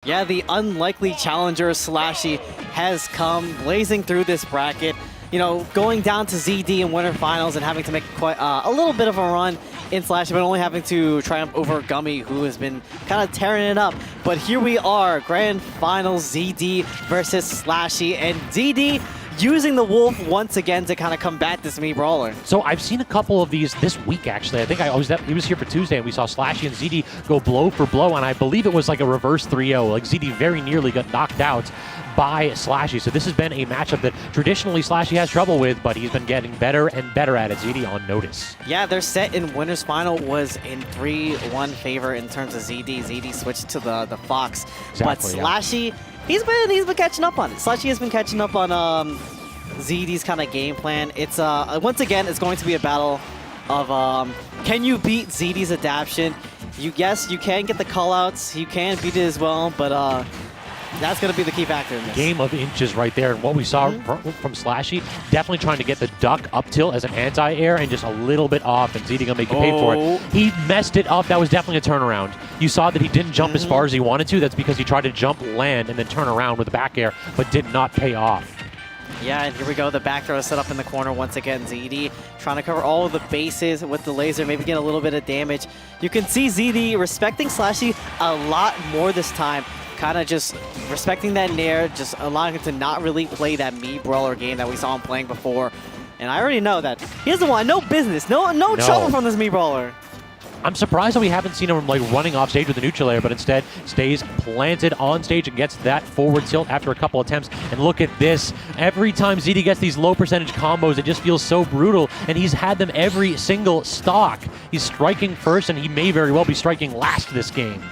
Yeah, the unlikely challenger SLASHY has come blazing through this bracket. You know, going down to ZD in winter finals and having to make quite a little bit of a run in SLASHY, but only having to triumph over Gummy, who has been kind of tearing it up. But here we are, grand finals, ZD versus SLASHY, and ZD using the Wolf once again to kind of combat this Mii Brawler. So I've seen a couple of these this week, actually. I think he was here for Tuesday, and we saw SLASHY and ZD go blow for blow, and I believe it was like a reverse 3-0. Like, ZD very nearly got knocked out by SLASHY. So this has been a matchup that traditionally SLASHY has trouble with, but he's been getting better and better at it. ZD on notice. Yeah, their set in Winners Final was in 3-1 favor in terms of ZD. ZD switched to the Fox. Exactly, but SLASHY, he's been catching up on it. SLASHY has been catching up on ZD's kind of game plan. It's once again, it's going to be a battle of can you beat ZD's adaptation? You can get the callouts, you can beat it as well, but that's going to be the key factor in this. Game of inches right there. And what we saw from SLASHY, definitely trying to get the duck up tilt as an anti-air and just a little bit off, and ZD going to make you pay for it. He messed it up. That was definitely a turnaround. You saw that he didn't jump as far as he wanted to. That's because he tried to jump, land, and then turn around with the back air, but did not pay off. Yeah, and here we go. The back throw is set up in the corner once again. ZD trying to cover all of the bases with the laser, maybe get a little bit of damage. You can see ZD respecting SLASHY a lot more this time. Kind of just respecting that nair, just allowing him to not really play that Mii Brawler game that we saw him playing before. And I already know that he doesn't want no business, no trouble from this Mii Brawler. I'm surprised that we haven't seen him like running off stage with the neutral air, but instead stays planted on stage and gets that forward tilt after a couple attempts. And look at this. Every time ZD gets these low percentage combos, it just feels so brutal, and he's had them every single stock. He's striking first, and he may very well be striking last this game.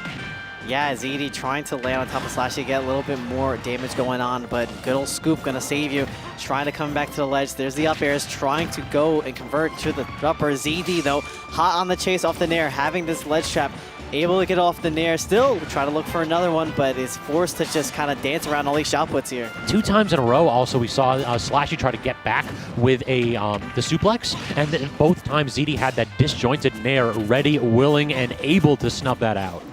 Yeah, ZD trying to land on top of SLASHY, get a little bit more damage going on, but good old Scoop gonna save you. Trying to come back to the ledge. There's the up airs, trying to go and convert to the upper. ZD though, hot on the chase off the nair, having this ledge trap, able to get off the nair. Still try to look for another one, but is forced to just kind of dance around all these shot puts here. 2 times in a row also we saw SLASHY try to get back with the suplex, and then both times ZD had that disjointed nair ready, willing, and able to snuff that out.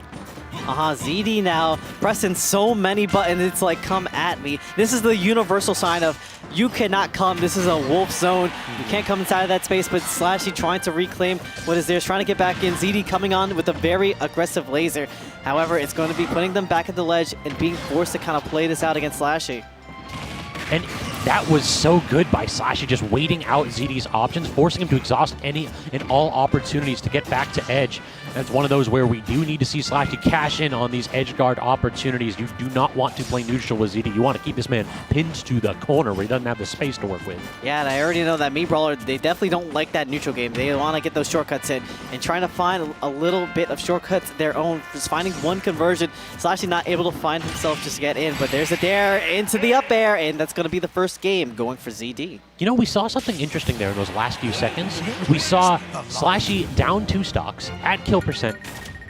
ZD now pressing so many buttons, it's like, come at me. This is the universal sign of you cannot come. This is a wolf zone. You can't come inside of that space, but SLASHY trying to reclaim what is theirs, trying to get back in. ZD coming on with a very aggressive laser. However, it's going to be putting them back at the ledge and being forced to kind of play this out against SLASHY. And that was so good by SLASHY, just waiting out ZD's options, forcing him to exhaust any and all opportunities to get back to edge. That's one of those where we do need to see SLASHY cash in on these edge guard opportunities. You do not want to play neutral with ZD. You want to keep this man pinned to the corner where he doesn't have the space to work with. Yeah, and I already know that Mii Brawler, they definitely don't like that neutral game. They want to get those shortcuts in, and trying to find a little bit of shortcuts their own, just finding one conversion. SLASHY not able to find himself just to get in, but there's a dare into the up air, and that's going to be the first game going for ZD. You know, we saw something interesting there in those last few seconds. We saw SLASHY down 2 stocks at kill percent,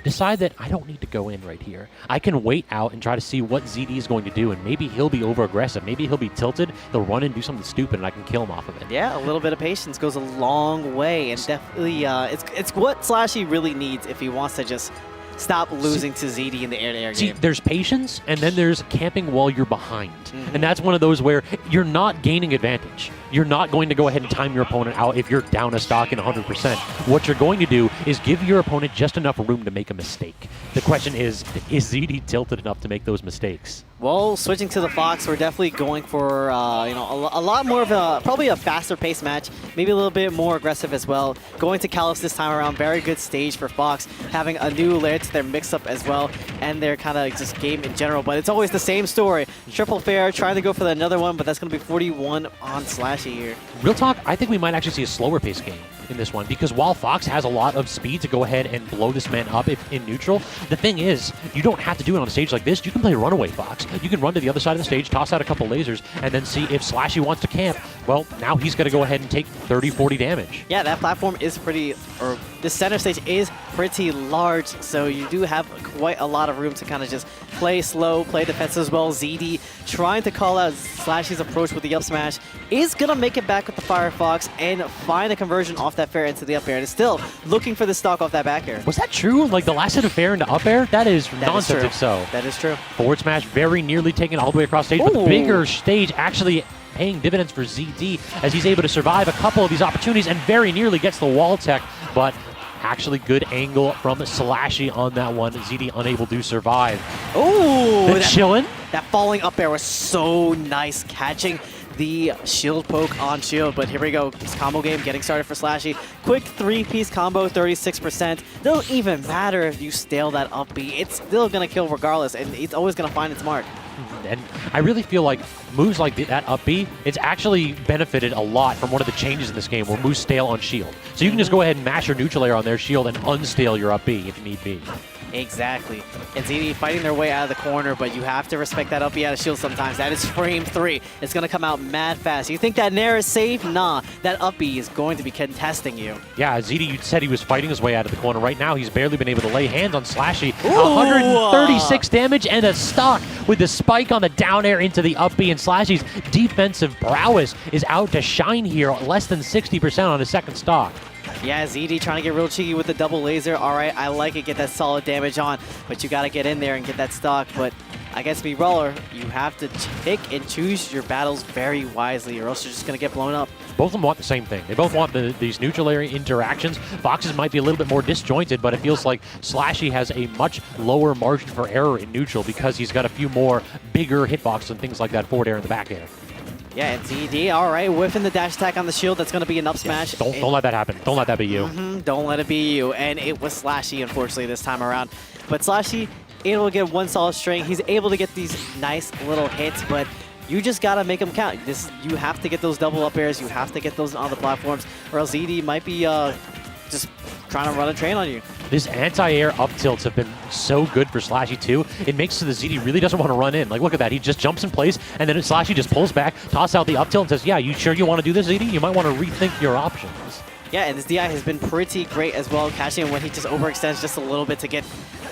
decide that I don't need to go in right here. I can wait out and try to see what ZD is going to do, and maybe he'll be over-aggressive. Maybe he'll be tilted, he'll run and do something stupid, and I can kill him off of it. Yeah, a little bit of patience goes a long way, and definitely it's what SLASHY really needs if he wants to just stop losing to ZD in the air-to-air game. There's patience, and then there's camping while you're behind. And that's one of those where you're not gaining advantage. You're not going to go ahead and time your opponent out if you're down a stock in 100%. What you're going to do is give your opponent just enough room to make a mistake. The question is ZD tilted enough to make those mistakes? Well, switching to the Fox, we're definitely going for you know, a lot more of probably a faster pace match, maybe a little bit more aggressive as well. Going to Kalos this time around, very good stage for Fox, having a new layer to their mix-up as well, and their kind of just game in general. But it's always the same story. Triple fair, trying to go for another one, but that's going to be 41 on SLASHY here. Real talk, I think we might actually see a slower pace game in this one, because while Fox has a lot of speed to go ahead and blow this man up if in neutral, the thing is, you don't have to do it on a stage like this. You can play runaway Fox. You can run to the other side of the stage, toss out a couple lasers, and then see if SLASHY wants to camp. Well, now he's going to go ahead and take 30, 40 damage. Yeah, that platform is pretty, or the center stage is pretty large, so you do have quite a lot of room to kind of just play slow, play defensive as well. ZD trying to call out SLASHY's approach with the up smash is going to make it back with the Firefox and find a conversion off that fair into the up air. And is still looking for the stock off that back air. Was that true? Like the last hit of fair into up air? That is nonsense if so. That is true. Forward smash very nearly taken all the way across stage, but the bigger stage actually paying dividends for ZD as he's able to survive a couple of these opportunities and very nearly gets the wall tech, but actually good angle from SLASHY on that one. ZD unable to survive. Oh, chillin'. That falling up air was so nice, catching the shield poke on shield. But here we go, this combo game getting started for SLASHY. Quick 3-piece combo, 36%. Doesn't even matter if you stale that up B. It's still gonna kill regardless, and it's always gonna find its mark. And I really feel like moves like that up B, it's actually benefited a lot from one of the changes in this game where moves stale on shield. So you can just go ahead and mash your neutral air on their shield and unstale your up B if need be. Exactly. And ZD fighting their way out of the corner, but you have to respect that up B out of shield sometimes. That is frame 3. It's going to come out mad fast. You think that Nair is safe? Nah, that up B is going to be contesting you. Yeah, ZD, you said he was fighting his way out of the corner. Right now, he's barely been able to lay hands on SLASHY. 136 damage and a stock with the spike on the down air into the up B, and SLASHY's defensive prowess is out to shine here, less than 60% on his second stock. Yeah, ZD trying to get real cheeky with the double laser. All right, I like it, get that solid damage on, but you got to get in there and get that stock. But I guess Brawler, you have to pick and choose your battles very wisely, or else you're just going to get blown up. Both of them want the same thing. They both want these neutral area interactions. Fox's might be a little bit more disjointed, but it feels like SLASHY has a much lower margin for error in neutral because he's got a few more bigger hitboxes and things like that forward air and the back air. Yeah, and ZD, all right, whiffing the dash attack on the shield. That's going to be an up smash. Don't let that happen. Don't let that be you. Don't let it be you. And it was SLASHY, unfortunately, this time around. But SLASHY able to get one solid string. He's able to get these nice little hits, but you just got to make them count. You have to get those double up airs. You have to get those on the platforms, or else ZD might be just trying to run a train on you. This anti-air up tilts have been so good for SLASHY too. It makes so the ZD really doesn't want to run in. Like, look at that. He just jumps in place, and then SLASHY just pulls back, tosses out the up tilt, and says, yeah, you sure you want to do this, ZD? You might want to rethink your options. Yeah, and this DI has been pretty great as well, catching him when he just overextends just a little bit to get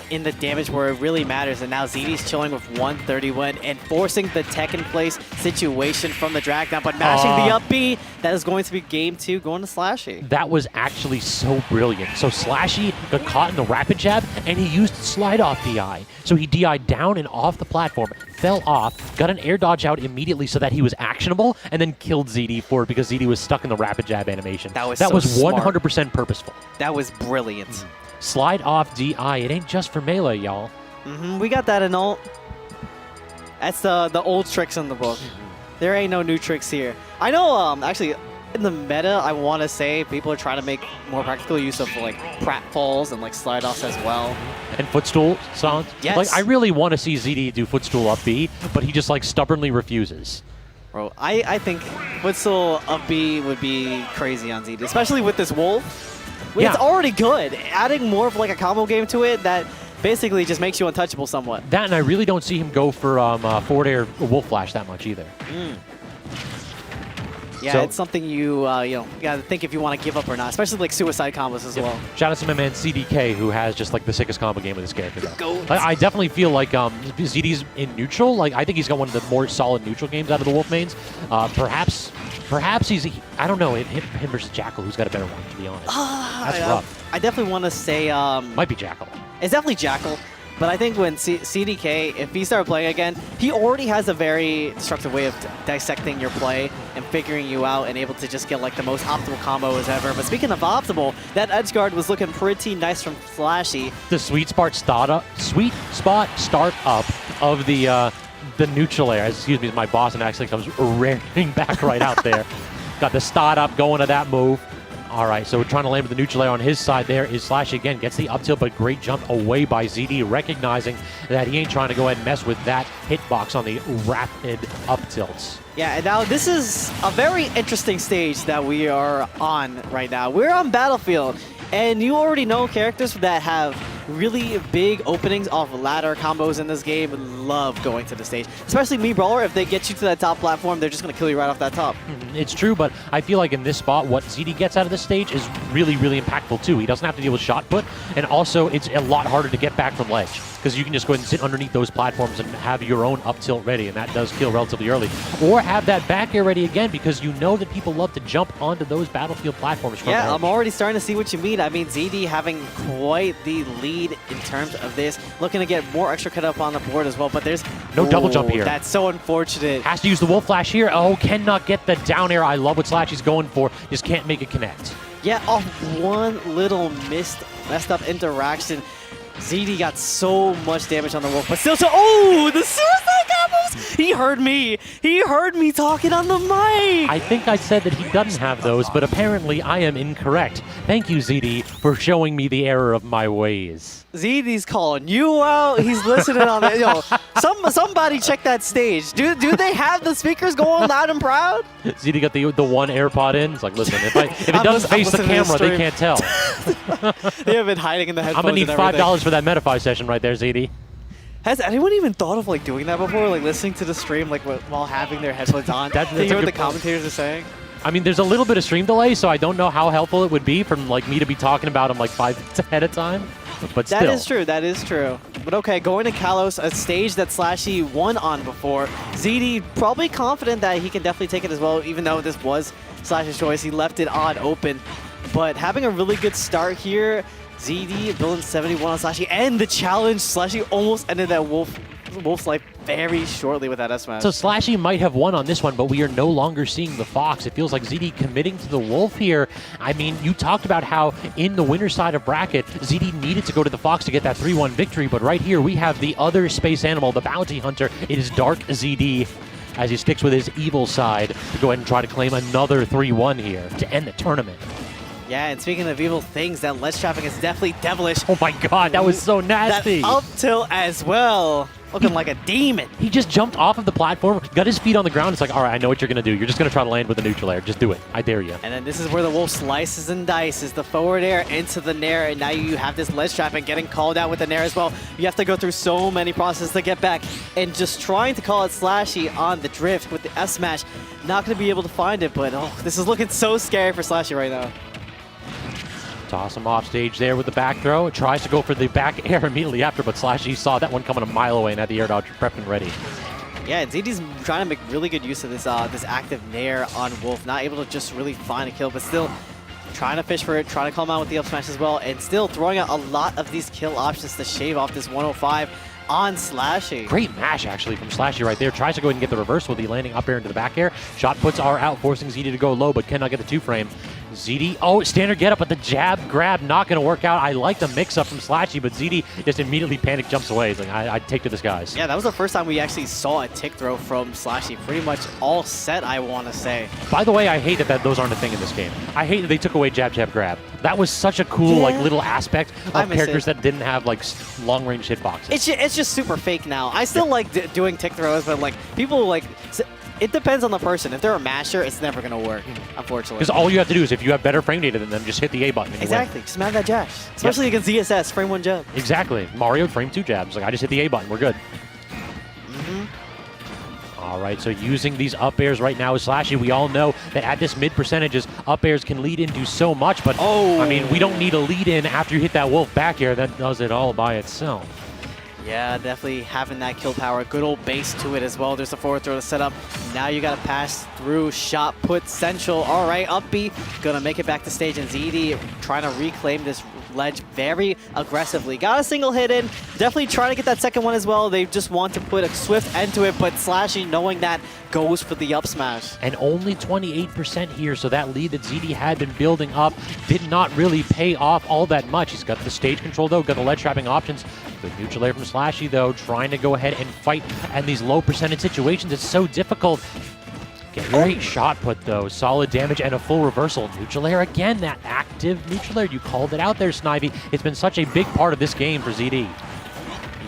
in the damage where it really matters. And now ZD's chilling with 131 and forcing the tech in place situation from the drag down, but mashing the up B. That is going to be game 2 going to SLASHY. That was actually so brilliant. So SLASHY got caught in the rapid jab, and he used slide off DI. So he DI'd down and off the platform, fell off, got an air dodge out immediately so that he was actionable, and then killed ZD for it because ZD was stuck in the rapid jab animation. That was 100% purposeful. That was brilliant. Slide off DI. It ain't just for melee, y'all. We got that in ult. That's the old tricks in the book. There ain't no new tricks here. I know, actually, in the meta, I want to say people are trying to make more practical use of like pratfalls and like slide offs as well. And footstool sounds. Yes. Like, I really want to see ZD do footstool up B, but he just like stubbornly refuses. Bro, I think footstool up B would be crazy on ZD, especially with this wolf. It's already good. Adding more of like a combo game to it that basically just makes you untouchable somewhat. That, and I really don't see him go for forward air wolf flash that much either. Yeah, so it's something you gotta think if you want to give up or not, especially like suicide combos as well. Shout out to my man CDK, who has just like the sickest combo game with this character. I definitely feel like ZD's in neutral. Like, I think he's got one of the more solid neutral games out of the Wolf mains. Perhaps he's, I don't know, him versus Jackal, who's got a better one, to be honest. That's rough. I definitely want to say might be Jackal. It's definitely Jackal. But I think when CDK, if he started playing again, he already has a very destructive way of dissecting your play and figuring you out and able to just get like the most optimal combo as ever. But speaking of optimal, that edge guard was looking pretty nice from SLASHY. The sweet spot start up of the neutral air. Excuse me, my boss and actually comes rearing back right out there. Got the start up going to that move. All right, so we're trying to land with the neutral air on his side. There is SLASHY again, gets the up tilt, but great jump away by ZD, recognizing that he ain't trying to go ahead and mess with that hitbox on the rapid up tilts. Yeah, and now this is a very interesting stage that we are on right now. We're on Battlefield, and you already know characters that have really big openings off ladder combos in this game love going to the stage. Especially me, Brawler, if they get you to that top platform, they're just going to kill you right off that top. It's true, but I feel like in this spot, what ZD gets out of this stage is really, really impactful too. He doesn't have to deal with shot put, and also it's a lot harder to get back from ledge, because you can just go ahead and sit underneath those platforms and have your own up tilt ready, and that does kill relatively early. Or have that back air ready again, because you know that people love to jump onto those battlefield platforms from Yeah, edge. I'm already starting to see what you mean. I mean, ZD having quite the lead in terms of this. Looking to get more extra cut up on the board as well, but there's no double jump here. That's so unfortunate. Has to use the wolf flash here. Oh, cannot get the down air. I love what Slashy's going for. Just can't make it connect. Yeah, off one little messed up interaction, ZD got so much damage on the wolf, but still, oh, the suicide combos! He heard me. He heard me talking on the mic. I think I said that he doesn't have those, but apparently I am incorrect. Thank you, ZD, for showing me the error of my ways. ZD's calling you out. He's listening on it. Yo, somebody check that stage. Do they have the speakers going loud and proud? ZD got the one AirPod in. It's like, listen, if it doesn't face the camera, they can't tell. They have been hiding in the headphones. I'm gonna need $5 for that Metafy session right there, ZD. Has anyone even thought of like doing that before? Like listening to the stream like while having their headphones on? To hear what the commentators are saying? I mean, there's a little bit of stream delay, so I don't know how helpful it would be from like me to be talking about them like 5 minutes ahead of time. But still. That is true. That is true. But okay, going to Kalos, a stage that Slashy won on before. ZD probably confident that he can definitely take it as well, even though this was Slashy's choice. He left it on open. But having a really good start here, ZD building 71 on Slashy, and the challenge, Slashy almost ended that Wolf's life very shortly with that S-Smash. So Slashy might have won on this one, but we are no longer seeing the Fox. It feels like ZD committing to the Wolf here. I mean, you talked about how in the winner side of bracket, ZD needed to go to the Fox to get that 3-1 victory, but right here we have the other space animal, the Bounty Hunter. It is Dark ZD as he sticks with his evil side to go ahead and try to claim another 3-1 here to end the tournament. Yeah, and speaking of evil things, that ledge trapping is definitely devilish. Oh my god, that was so nasty. That up tilt as well. Looking like a demon. He just jumped off of the platform, got his feet on the ground. It's like, all right, I know what you're going to do. You're just going to try to land with a neutral air. Just do it. I dare you. And then this is where the Wolf slices and dices. The forward air into the nair, and now you have this ledge trap and getting called out with the nair as well. You have to go through so many processes to get back. And just trying to call it Slashy on the drift with the S-Smash. Not going to be able to find it, but oh, this is looking so scary for Slashy right now. Toss him off stage there with the back throw. It tries to go for the back air immediately after, but Slashy saw that one coming a mile away and had the air dodge prepped and ready. Yeah, and ZD's trying to make really good use of this this active nair on Wolf. Not able to just really find a kill, but still trying to fish for it, trying to call him out with the up smash as well, and still throwing out a lot of these kill options to shave off this 105 on Slashy. Great mash, actually, from Slashy right there. Tries to go ahead and get the reverse with the landing up air into the back air. Shot puts are out, forcing ZD to go low, but cannot get the 2-frame. ZD, oh, standard get up, but the jab grab not going to work out. I like the mix-up from Slashy, but ZD just immediately panic jumps away. He's like, I'd take to this, guys. Yeah, that was the first time we actually saw a tick throw from Slashy. Pretty much all set, I want to say. By the way, I hate that those aren't a thing in this game. I hate that they took away jab, jab, grab. That was such a cool, like, little aspect of characters that didn't have, like, long-range hitboxes. It's just super fake now. I still like doing tick throws, but, like, people, like... It depends on the person. If they're a masher, it's never going to work, unfortunately. Because all you have to do is, if you have better frame data than them, just hit the A button. And exactly. Just mount that jab. Especially against ZSS, frame 1 jab. Exactly. Mario, frame 2 jabs. Like, I just hit the A button. We're good. All right, so using these up airs right now is Slashy. We all know that at this mid percentages, up airs can lead into so much, but I mean, we don't need a lead in after you hit that Wolf back air. That does it all by itself. Yeah, definitely having that kill power. Good old base to it as well. There's a forward throw to set up. Now you got to pass through shot put central. All right, up B, gonna make it back to stage, and ZD trying to reclaim this ledge very aggressively. Got a single hit in. Definitely trying to get that second one as well. They just want to put a swift end to it, but Slashy, knowing that, goes for the up smash. And only 28% here, so that lead that ZD had been building up did not really pay off all that much. He's got the stage control, though, got the ledge trapping options. The neutral air from Slashy, though, trying to go ahead and fight in these low percentage situations. It's so difficult. Great shot put, though. Solid damage and a full reversal. Neutral air again, that active neutral air. You called it out there, Snivy. It's been such a big part of this game for ZD.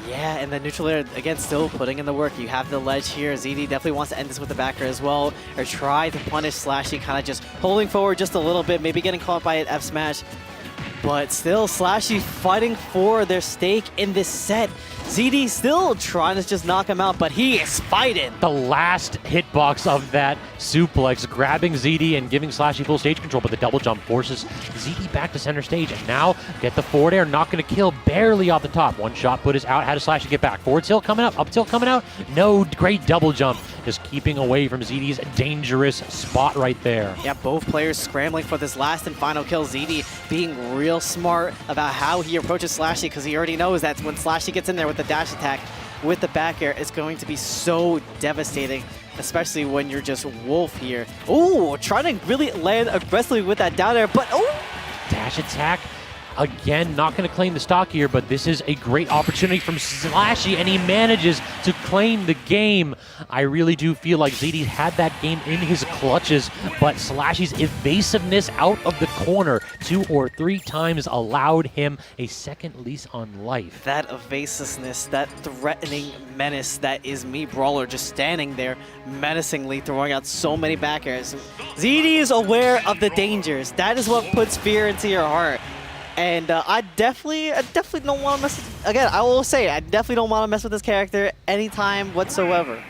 Yeah, and the neutral air, again, still putting in the work. You have the ledge here. ZD definitely wants to end this with the backer as well, or try to punish Slashy, kind of just holding forward just a little bit, maybe getting caught by an F smash. But still, SLASHY fighting for their stake in this set. ZD still trying to just knock him out, but he is fighting. The last hitbox of that suplex, grabbing ZD and giving SLASHY full stage control, but the double jump forces ZD back to center stage. And now, get the forward air, not going to kill, barely off the top. One shot put is out. How does SLASHY get back? Forward tilt coming up tilt coming out. No, great double jump. Just keeping away from ZD's dangerous spot right there. Yeah, both players scrambling for this last and final kill. ZD being real smart about how he approaches SLASHY, because he already knows that when SLASHY gets in there with the dash attack, with the back air, it's going to be so devastating, especially when you're just Wolf here. Ooh, trying to really land aggressively with that down air, but oh! Dash attack. Again, not going to claim the stock here, but this is a great opportunity from SLASHY, and he manages to claim the game. I really do feel like ZD had that game in his clutches, but SLASHY's evasiveness out of the corner 2 or 3 times allowed him a second lease on life. That evasiveness, that threatening menace that is me, Brawler, just standing there menacingly throwing out so many back airs. ZD is aware of the dangers. That is what puts fear into your heart. And I definitely don't want to mess. Again, I will say, I definitely don't want to mess with this character anytime whatsoever.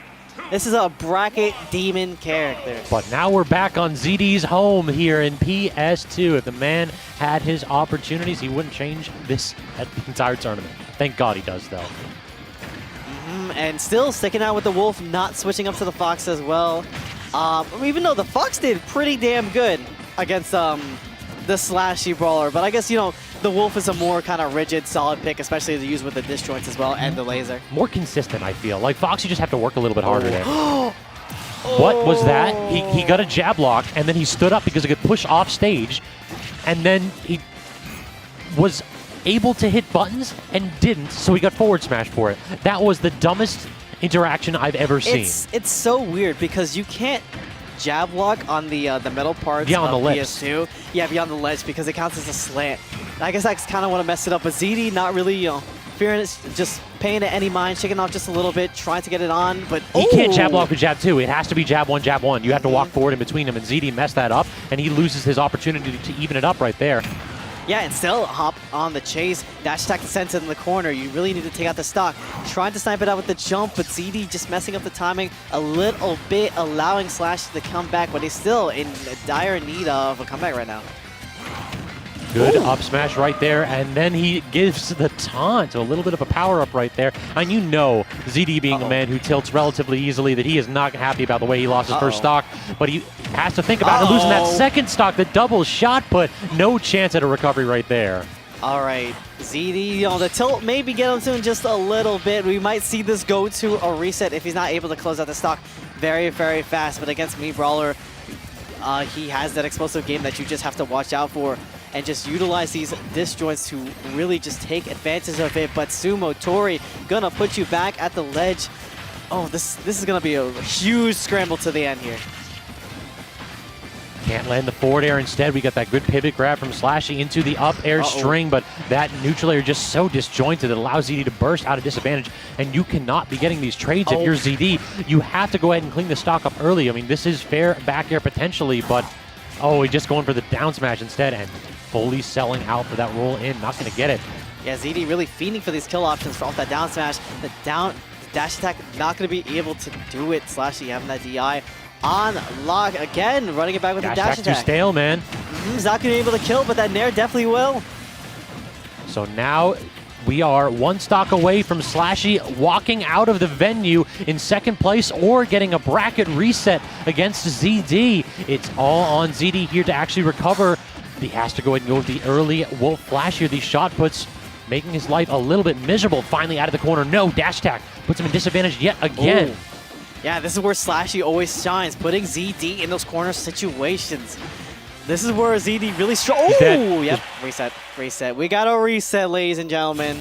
This is a bracket demon character. But now we're back on ZD's home here in PS2. If the man had his opportunities, he wouldn't change this at the entire tournament. Thank God he does, though. And still sticking out with the Wolf, not switching up to the Fox as well. Even though the Fox did pretty damn good against the SLASHY Brawler, but I guess, you know, the Wolf is a more kind of rigid, solid pick, especially to use with the disjoints as well and the laser. More consistent, I feel. Like, Fox, you just have to work a little bit harder there. What was that? He got a jab lock, and then he stood up because he could push off stage, and then he was able to hit buttons and didn't, so he got forward smash for it. That was the dumbest interaction I've ever seen. It's so weird because you can't jab lock on the metal parts of PS2. Yeah, beyond the ledge, because it counts as a slant. I guess that's kind of what messed it up. But ZD not really, you know, fearing it, just paying it any mind, shaking off just a little bit, trying to get it on. But he can't jab block with jab 2. It has to be jab 1, jab 1. You have to walk forward in between them, and ZD messed that up, and he loses his opportunity to even it up right there. Yeah, and still hop on the chase. Dash attack the sense in the corner. You really need to take out the stock. Trying to snipe it out with the jump, but ZD just messing up the timing a little bit, allowing SLASHY to come back, but he's still in dire need of a comeback right now. Good up smash right there, and then he gives the taunt, so a little bit of a power-up right there. And you know, ZD being a man who tilts relatively easily, that he is not happy about the way he lost his first stock, but he has to think about losing that second stock, the double shot, but no chance at a recovery right there. All right, ZD, you know, the tilt maybe get him to just a little bit. We might see this go to a reset if he's not able to close out the stock very, very fast, but against me, Brawler, he has that explosive game that you just have to watch out for and just utilize these disjoints to really just take advantage of it. But Sumo Tori gonna put you back at the ledge. Oh, this is gonna be a huge scramble to the end here. Can't land the forward air. Instead, we got that good pivot grab from SLASHY into the up air string, but that neutral air just so disjointed it allows ZD to burst out of disadvantage, and you cannot be getting these trades if you're ZD. You have to go ahead and clean the stock up early. I mean, this is fair back air potentially, but he's just going for the down smash instead, and fully selling out for that roll in. Not going to get it. Yeah, ZD really fiending for these kill options off that down smash. The dash attack not going to be able to do it. SLASHY having that DI on lock again, running it back with the dash attack. Too stale, man. He's not going to be able to kill, but that Nair definitely will. So now we are one stock away from SLASHY walking out of the venue in second place or getting a bracket reset against ZD. It's all on ZD here to actually recover. He has to go ahead and go with the early Wolf Flash here. These shot puts making his life a little bit miserable. Finally out of the corner. No, dash attack puts him in disadvantage yet again. Ooh. Yeah, this is where SLASHY always shines, putting ZD in those corner situations. This is where ZD really strong. Oh, yep. Reset. We got a reset, ladies and gentlemen.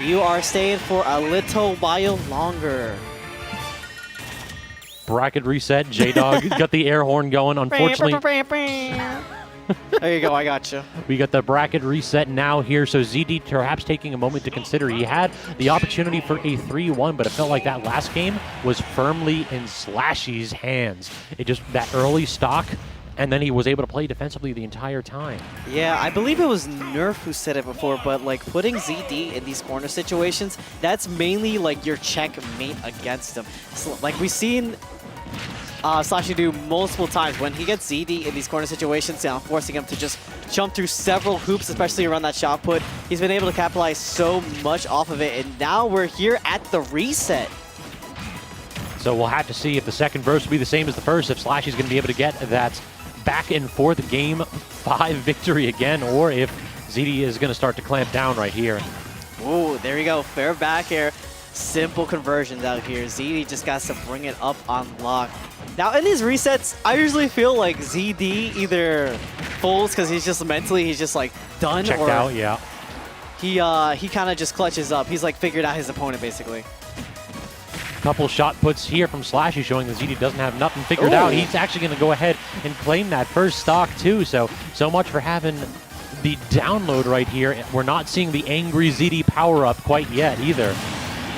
You are staying for a little while longer. Bracket reset. J-Dog got the air horn going. Unfortunately, there you go, I got you. We got the bracket reset now here, so ZD perhaps taking a moment to consider. He had the opportunity for a 3-1, but it felt like that last game was firmly in SLASHY's hands. It just, that early stock and then he was able to play defensively the entire time. Yeah, I believe it was Nerf who said it before, but like putting ZD in these corner situations, that's mainly like your checkmate against him. So, like we've seen SLASHY do multiple times when he gets ZD in these corner situations, forcing him to just jump through several hoops, especially around that shot put. He's been able to capitalize so much off of it, and now we're here at the reset. So we'll have to see if the second burst will be the same as the first, if SLASHY's going to be able to get that back and forth game 5 victory again, or if ZD is going to start to clamp down right here. Ooh, there we go. Fair back air. Simple conversions out here. ZD just got to bring it up on lock. Now, in these resets, I usually feel like ZD either folds because he's just mentally, he's just like done. Checked or out, yeah. He kind of just clutches up. He's like figured out his opponent, basically. Couple shot puts here from SLASHY showing that ZD doesn't have nothing figured out. He's actually going to go ahead and claim that first stock too. So much for having the download right here. We're not seeing the angry ZD power up quite yet either.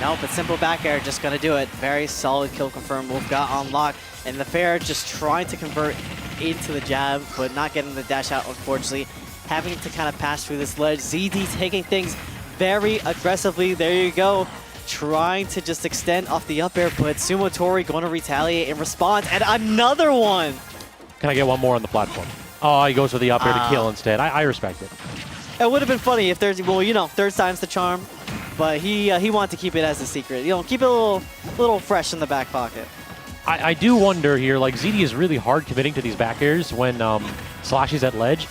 No, but simple back air just going to do it. Very solid kill confirm. Wolf got on lock. And the fair just trying to convert into the jab, but not getting the dash out, unfortunately. Having to kind of pass through this ledge. ZD taking things very aggressively. There you go. Trying to just extend off the up air, but Sumotori going to retaliate in response. And another one! Can I get one more on the platform? Oh, he goes for the up air to kill instead. I respect it. It would have been funny if there's, well, you know, third time's the charm. But he wanted to keep it as a secret. You know, keep it a little fresh in the back pocket. I do wonder here, like ZD is really hard committing to these back airs when SLASHY's at ledge.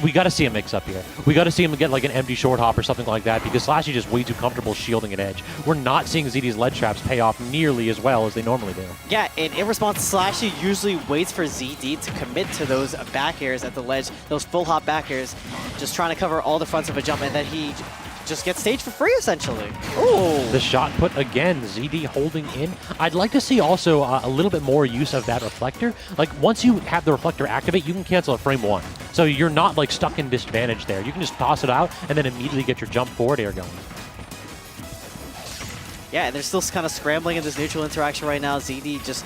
We got to see him mix up here. We got to see him get like an empty short hop or something like that because SLASHY just way too comfortable shielding at edge. We're not seeing ZD's ledge traps pay off nearly as well as they normally do. Yeah, and in response, SLASHY usually waits for ZD to commit to those back airs at the ledge, those full hop back airs, just trying to cover all the fronts of a jump, and then he just gets staged for free, essentially. Ooh. The shot put again, ZD holding in. I'd like to see also a little bit more use of that reflector. Like, once you have the reflector activate, you can cancel at frame 1. So you're not, like, stuck in disadvantage there. You can just toss it out and then immediately get your jump forward air going. Yeah, they're still kind of scrambling in this neutral interaction right now. ZD just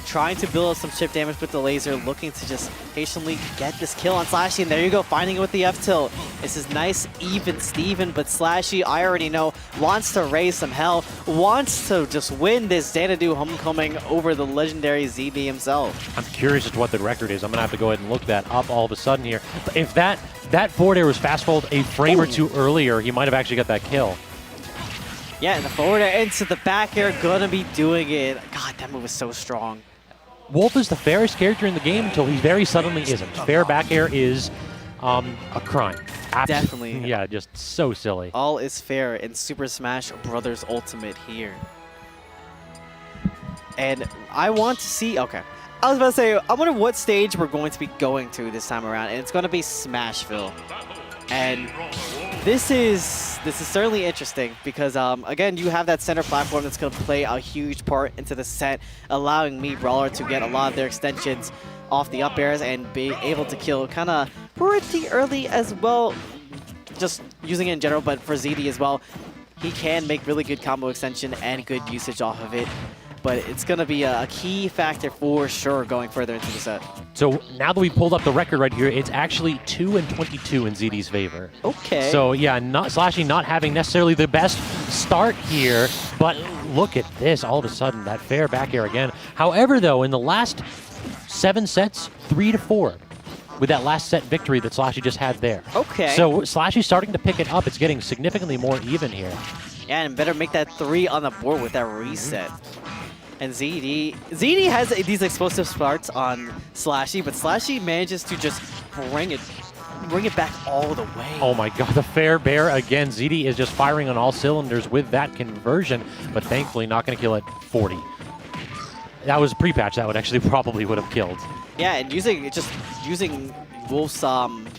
trying to build up some chip damage with the laser, looking to just patiently get this kill on SLASHY, and there you go, finding it with the F-tilt. This is nice, even Steven, but SLASHY, I already know, wants to raise some hell, wants to just win this Xanadu homecoming over the legendary ZD himself. I'm curious as to what the record is. I'm going to have to go ahead and look that up all of a sudden here. But if that forward air was fast forward a frame or two earlier, he might have actually got that kill. Yeah, and the forward air into the back air, gonna be doing it. God, that move is so strong. Wolf is the fairest character in the game until he very suddenly isn't. Fair back air is a crime. Definitely. Yeah, just so silly. All is fair in Super Smash Bros. Ultimate here. And I want to see, okay. I was about to say, I wonder what stage we're going to be going to this time around, and it's going to be Smashville. And this is certainly interesting because, again, you have that center platform that's going to play a huge part into the set, allowing me, Brawler, to get a lot of their extensions off the up airs and be able to kill kind of pretty early as well, just using it in general, but for ZD as well. He can make really good combo extension and good usage off of it. But it's going to be a key factor for sure going further into the set. So now that we pulled up the record right here, it's actually 2-22 in ZD's favor. Okay. So yeah, SLASHY not having necessarily the best start here, but look at this, all of a sudden, that fair back air again. However, though, in the last 7 sets, 3-4. With that last set victory that SLASHY just had there. Okay. So SLASHY's starting to pick it up. It's getting significantly more even here. Yeah, and better make that 3 on the board with that reset. And ZD has these explosive starts on SLASHY, but SLASHY manages to just bring it back all the way. Oh my god, the fair bear again. ZD is just firing on all cylinders with that conversion, but thankfully not going to kill at 40. That was pre-patch. That would actually probably would have killed. Yeah, and using Wolf's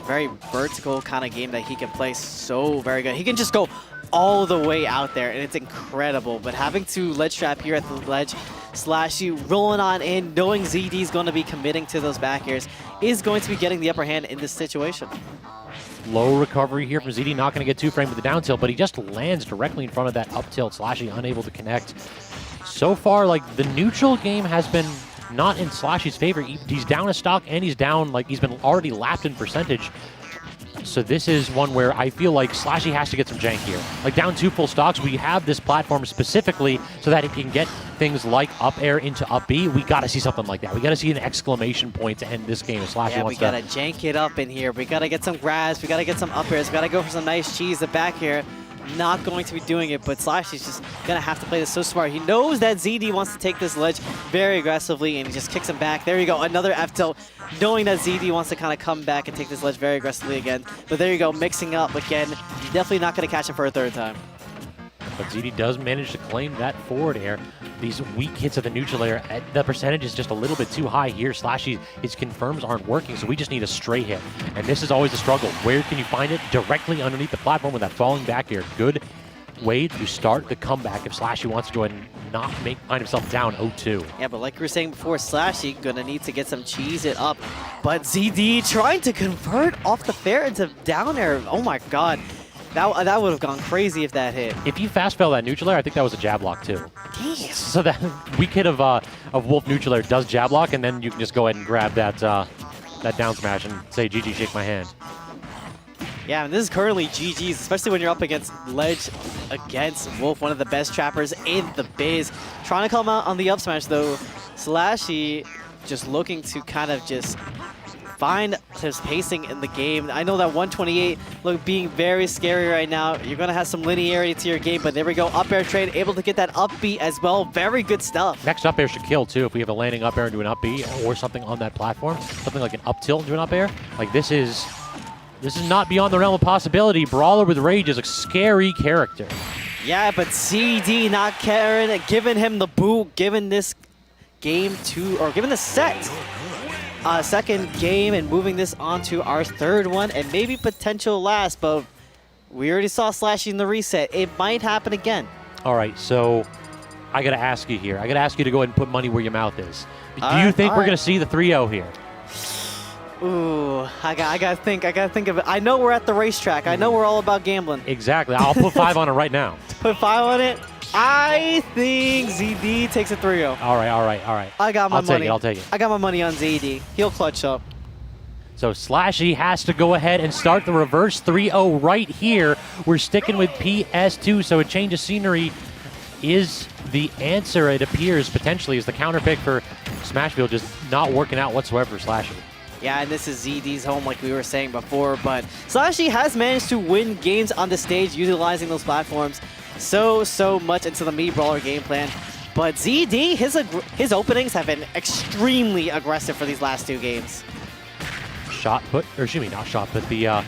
very vertical kind of game that he can play so very good. He can just go all the way out there, and it's incredible. But having to ledge trap here at the ledge, SLASHY rolling on in, knowing ZD is going to be committing to those back airs, is going to be getting the upper hand in this situation. Low recovery here from ZD, not going to get 2-frame with the down tilt, but he just lands directly in front of that up tilt. SLASHY unable to connect. So far, like, the neutral game has been not in SLASHY's favor. He's down a stock and he's down, like, he's been already lapped in percentage. So this is one where I feel like SLASHY has to get some jank here. Like, down 2 full stocks, we have this platform specifically so that it can get things like up air into up B. We got to see something like that. We got to see an exclamation point to end this game. SLASHY wants we got to jank it up in here. We got to get some grabs. We got to get some up airs. We got to go for some nice cheese. The back here, not going to be doing it, but SLASHY's just going to have to play this so smart. He knows that ZD wants to take this ledge very aggressively, and he just kicks him back. There you go, another F tilt, knowing that ZD wants to kind of come back and take this ledge very aggressively again. But there you go, mixing up again. Definitely not going to catch him for a third time. But ZD does manage to claim that forward air. These weak hits of the neutral air, the percentage is just a little bit too high here. SLASHY, his confirms aren't working, so we just need a straight hit. And this is always a struggle. Where can you find it? Directly underneath the platform with that falling back air. Good way to start the comeback if SLASHY wants to go ahead and not find himself down 0-2. Yeah, but like we were saying before, SLASHY gonna need to get some cheese it up. But ZD trying to convert off the fair into down air. Oh my god. That would have gone crazy if that hit. If you fast fell that neutral air, I think that was a jab lock too. Damn. So that weak hit of Wolf neutral air does jab lock, and then you can just go ahead and grab that that down smash and say, GG, shake my hand. Yeah, and this is currently GG's, especially when you're up against ledge against Wolf, one of the best trappers in the biz. Trying to come out on the up smash though. SLASHY just looking to kind of just find his pacing in the game. I know that 128 being very scary right now. You're going to have some linearity to your game, but there we go. Up air trade, able to get that up B as well. Very good stuff. Next up air should kill too if we have a landing up air into an up B or something on that platform. Something like an up tilt into an up air. Like this is not beyond the realm of possibility. Brawler with Rage is a scary character. Yeah, but CD not caring, giving him the boot, giving this game giving the set second game and moving this on to our third one and maybe potential last, but we already saw SLASHY in the reset. It might happen again. All right, so I got to ask you here. I got to ask you to go ahead and put money where your mouth is. Do you think we're going to see the 3-0 here? Ooh, I gotta think of it. I know we're at the racetrack. I know we're all about gambling. Exactly. I'll put 5 on it right now. Put 5 on it? I think ZD takes a 3-0. All right. I got my money. I'll take it. I got my money on ZD. He'll clutch up. So SLASHY has to go ahead and start the reverse 3-0 right here. We're sticking with PS2, so a change of scenery is the answer, it appears, potentially, is the counter pick for Smashville, just not working out whatsoever for SLASHY. Yeah, and this is ZD's home like we were saying before, but SLASHY has managed to win games on the stage utilizing those platforms so much into the Brawler game plan. But ZD, his openings have been extremely aggressive for these last 2 games. Shot put, or excuse me, not shot put, the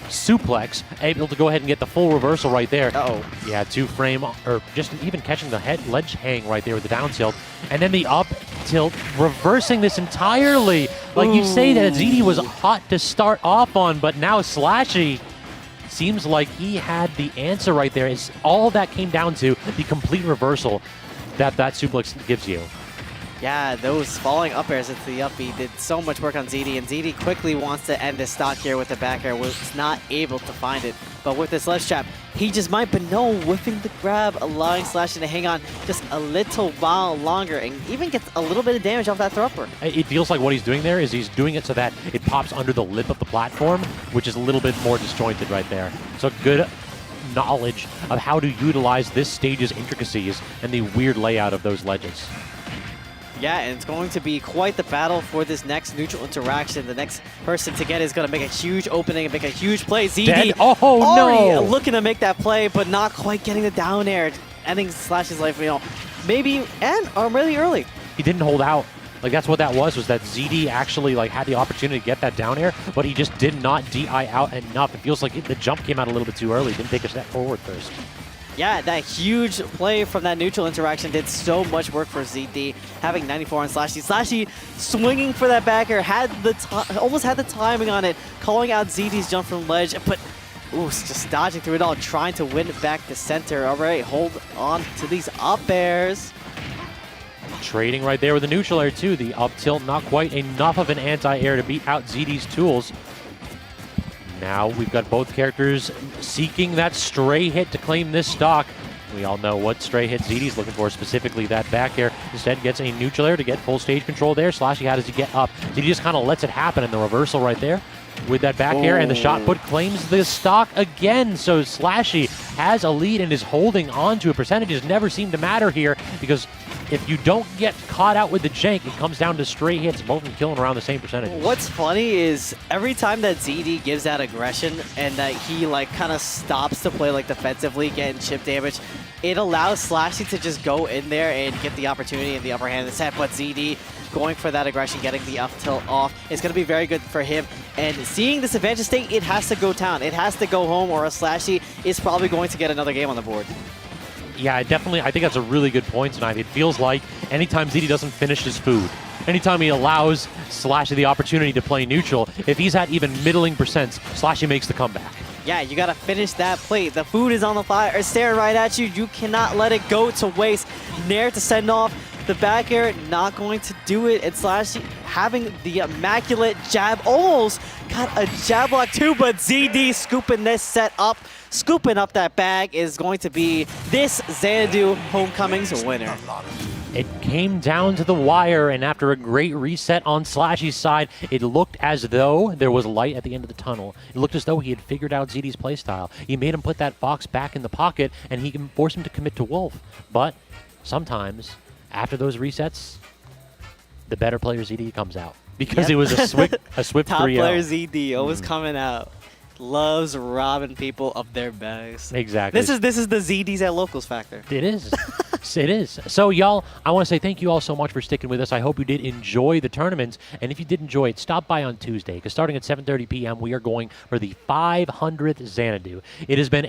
suplex, able to go ahead and get the full reversal right there. Uh-oh. Yeah, 2-frame, or just even catching the ledge hang right there with the down tilt. And then the up tilt, reversing this entirely. Like you say that ZD was hot to start off on, but now SLASHY seems like he had the answer right there. It's all that came down to the complete reversal that suplex gives you. Yeah, those falling up airs into the up B did so much work on ZD, and ZD quickly wants to end this stock here with the back air. Was not able to find it, but with this ledge trap, he just might, but no, whiffing the grab, allowing SLASHY to hang on just a little while longer, and even gets a little bit of damage off that thrower. It feels like what he's doing there is he's doing it so that it pops under the lip of the platform, which is a little bit more disjointed right there. So good knowledge of how to utilize this stage's intricacies and the weird layout of those ledges. Yeah, and it's going to be quite the battle for this next neutral interaction. The next person to get is going to make a huge opening and make a huge play. ZD Dead. Oh, no! Looking to make that play, but not quite getting the down air. Ending SLASHY's life, maybe, or really early. He didn't hold out. Like, that's what that was that ZD actually, had the opportunity to get that down air, but he just did not DI out enough. It feels like the jump came out a little bit too early. Didn't take a step forward first. Yeah, that huge play from that neutral interaction did so much work for ZD, having 94 on SLASHY. SLASHY swinging for that back air, almost had the timing on it, calling out ZD's jump from ledge, but just dodging through it all, trying to win it back to center. All right, hold on to these up airs. Trading right there with the neutral air too. The up tilt, not quite enough of an anti-air to beat out ZD's tools. Now we've got both characters seeking that stray hit to claim this stock. We all know what stray hit ZD's looking for, specifically that back air. Instead gets a neutral air to get full stage control there. SLASHY, how does he get up? ZD just kind of lets it happen in the reversal right there with that back air, and the shot put claims the stock again. So SLASHY has a lead and is holding on to it. Percentages never seem to matter here, because if you don't get caught out with the jank, it comes down to stray hits, both of them killing around the same percentage. What's funny is every time that ZD gives that aggression and that he like kind of stops to play like defensively, getting chip damage, it allows SLASHY to just go in there and get the opportunity and the upper hand in the set. But ZD going for that aggression, getting the up tilt off, it's going to be very good for him. And seeing this advantage state, it has to go down. It has to go home, or a SLASHY is probably going to get another game on the board. Yeah, definitely. I think that's a really good point tonight. It feels like anytime ZD doesn't finish his food, anytime he allows SLASHY the opportunity to play neutral, if he's at even middling percents, SLASHY makes the comeback. Yeah, you got to finish that plate. The food is on the fire, it's staring right at you. You cannot let it go to waste. Nair to send off. The back air, not going to do it. And SLASHY having the immaculate jab. Almost got a jab block too, but ZD scooping this set up. Scooping up that bag is going to be this Xanadu Homecoming's winner. It came down to the wire, and after a great reset on SLASHY's side, it looked as though there was light at the end of the tunnel. It looked as though he had figured out ZD's playstyle. He made him put that Fox back in the pocket, and he can force him to commit to Wolf. But sometimes, after those resets, the better player ZD comes out, because it was a swift 3-0. Top player ZD always coming out. Loves robbing people of their bags. Exactly. This is the ZDs at locals factor. It is. It is. So, y'all, I want to say thank you all so much for sticking with us. I hope you did enjoy the tournaments. And if you did enjoy it, stop by on Tuesday, because starting at 7:30 p.m., we are going for the 500th Xanadu. It has been a